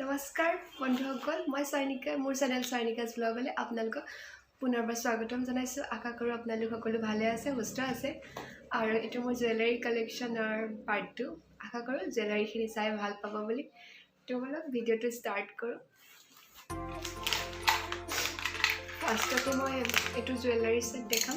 নমস্কাৰ বন্ধুসকল মই সৈনিকা মোৰ চেনেল সৈনিকাজ ব্লগলৈ আপোনালোকক পুনৰবাৰ স্বাগতম জনাইছো আশা কৰো আপোনালোক সকলো ভালে আছে সুস্থ আছে আৰু এটো মোৰ জুৱেলাৰী কালেকশনৰ পাৰ্ট 2 আশা কৰো জুৱেলাৰীখিনি চাই ভাল পাব বুলি তো বলক ভিডিওটো ষ্টাৰ্ট কৰো ফাৰ্ষ্টতে মই এটো জুৱেলাৰী সেট দেখাম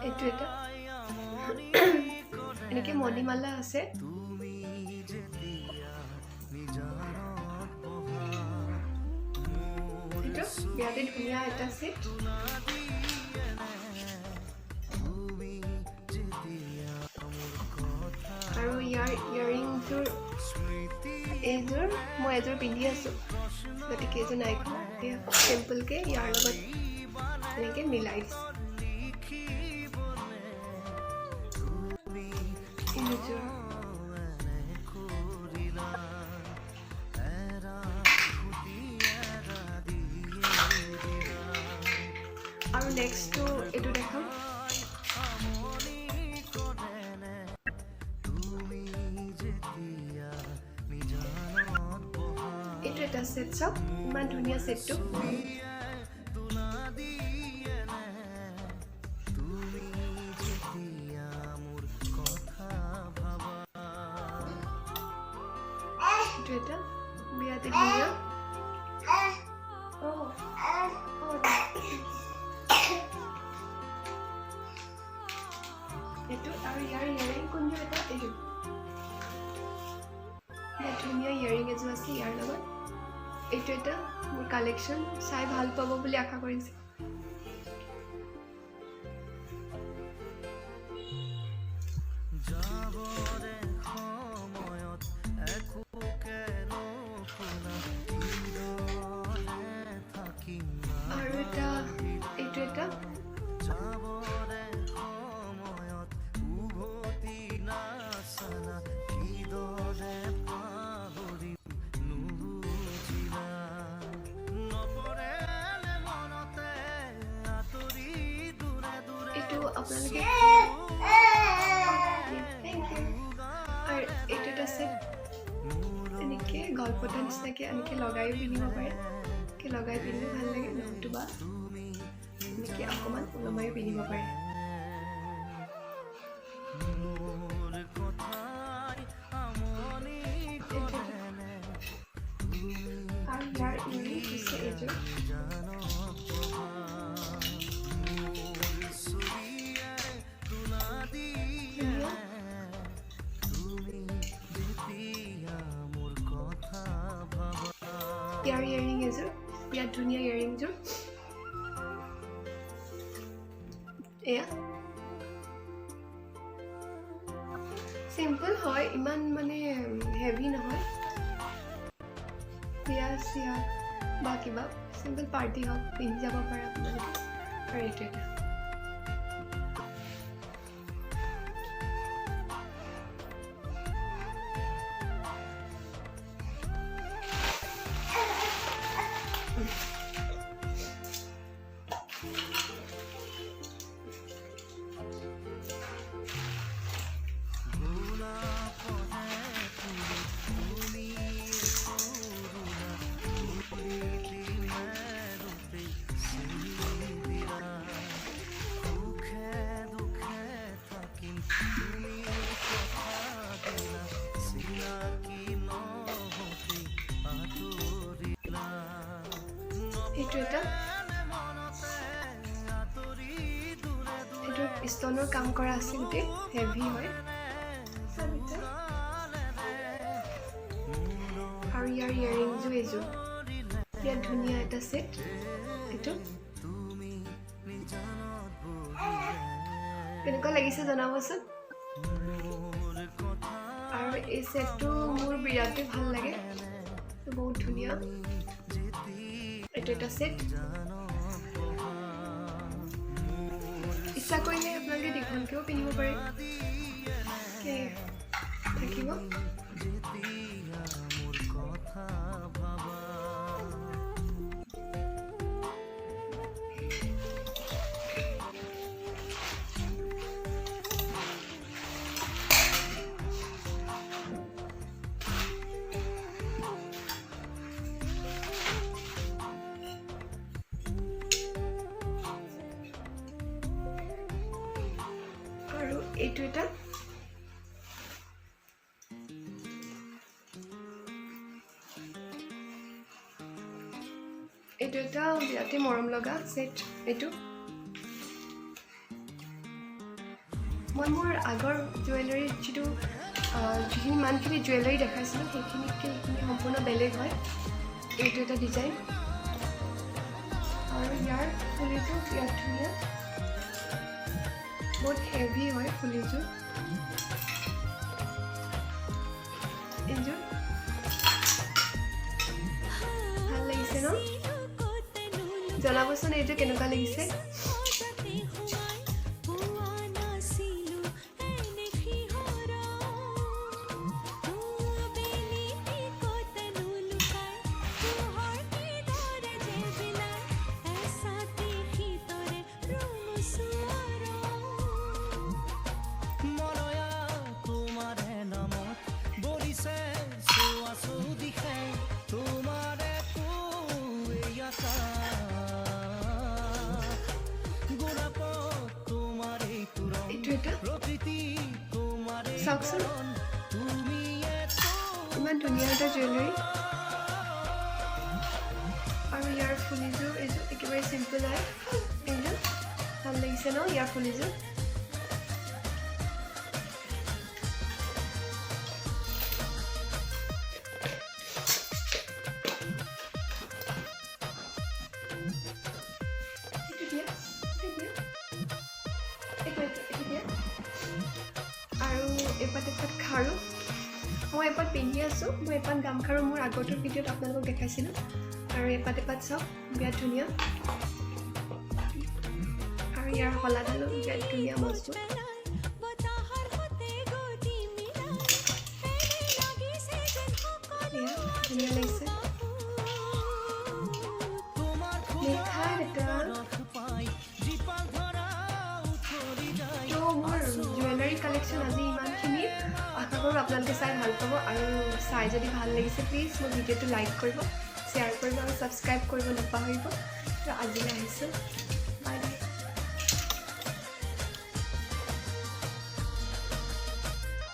এটো এটা এনেকে মণিমালা আছে এটো বিয়াতে ধুনীয়া এটা সেট আৰু ইয়াৰিংটোৰ এইযোৰ মই এযোৰ পিন্ধি আছো গতিকে এইযোৰ নাই চিম্পলকে ইয়াৰ লগত এনেকে মিলাই দিছো আৰু নেক্সট তো এটো দেখাম এটো এটা সেট সব ইমান ধুনীয়া সেটটো এটা বিয়াতে ধুনীয়া এটো আৰু ইয়াৰ ইয়াৰিং কোনটো এটা এইটো ধুনীয়া ইয়াৰিং এযোৰ আছে ইয়াৰ লগত এইটো এটা মোৰ কালেকশ্যন চাই ভাল পাব বুলি আশা কৰিছো আপোনালোকে আৰু এটা সেট এনেকে গল্পটা নিচিনাকে এনেকে লগাই পিন্ধিব পাৰে কি লগাই পিন্ধিলে ভাল লাগে নতুবা এনেকে অকমান ওলমাই পিন্ধিব পাৰে আৰু ইয়াৰ ইউনিক হৈছে এইযোৰ ইয়াৰ ইয়াৰিং এযোৰ বিৰাট ধুনীয়া ইয়াৰিংযোৰ এয়া সিম্পল হয় ইমান মানে হেভি নহয় বিয়া চিয়া বা কিবা সিম্পল পাৰ্টি হওক পিন্ধি যাব পাৰে আপোনালোকে আৰু এইটো এটা এটা ষ্টনৰ কাম কৰা আছে গোটেই হেভি হয় আৰু ইয়াৰ ইয়াৰিংযোৰ এইযোৰ বিৰাট ধুনীয়া এটা সেট এইটো কেনেকুৱা লাগিছে জনাবচোন আৰু এই সেটটো মোৰ বিৰাটেই ভাল লাগে বহুত ধুনীয়া এইটো এটা সেট ইচ্ছা কৰিলে আপোনালোকে দীঘলকৈও পিন্ধিব পাৰে থাকিব আৰু এইটো এটা বিৰাটে মৰম লগা সেট এইটো মই মোৰ আগৰ জুৱেলাৰী যিখিনি ইমানখিনি জুৱেলাৰী দেখাইছিলোঁ সেইখিনি সম্পূৰ্ণ বেলেগ হয় এইটো এটা ডিজাইন আৰু ইয়াৰ ফুলিটো বিৰাট ধুনীয়া বহুত হেভি হয় ফুলিযোৰ এইযোৰ ভাল লাগিছে ন জনাবচোন এইটো কেনেকুৱা লাগিছে চাওকচোন ইমান ধুনীয়া এটা জুৱেলাৰী আৰু ইয়াৰ ফুলিযোৰ এইযোৰ একেবাৰে চিম্পল হয় এইযোৰ ভাল লাগিছে ন ইয়াৰ ফুলিযোৰ আৰু এপাত খাৰু মই এপাত পিন্ধি আছোঁ মই এপাত গামখাৰু মোৰ আগৰটোৰ ভিডিঅ'ত আপোনালোকক দেখাইছিলোঁ আৰু এপাত চাওক বিৰাট ধুনীয়া আৰু ইয়াৰ শলাডালো বিৰাট ধুনীয়া মজবুত ধুনীয়া লাগিছে কালেকশ্যন আজি ইমানখিনি আশা কৰোঁ আপোনালোকে চাই ভাল পাব আৰু চাই যদি ভাল লাগিছে প্লিজ মোৰ ভিডিঅ'টো লাইক কৰিব শ্বেয়াৰ কৰিব আৰু ছাবস্ক্ৰাইব কৰিব নাপাহৰিব তো আজিলৈ আহিছোঁ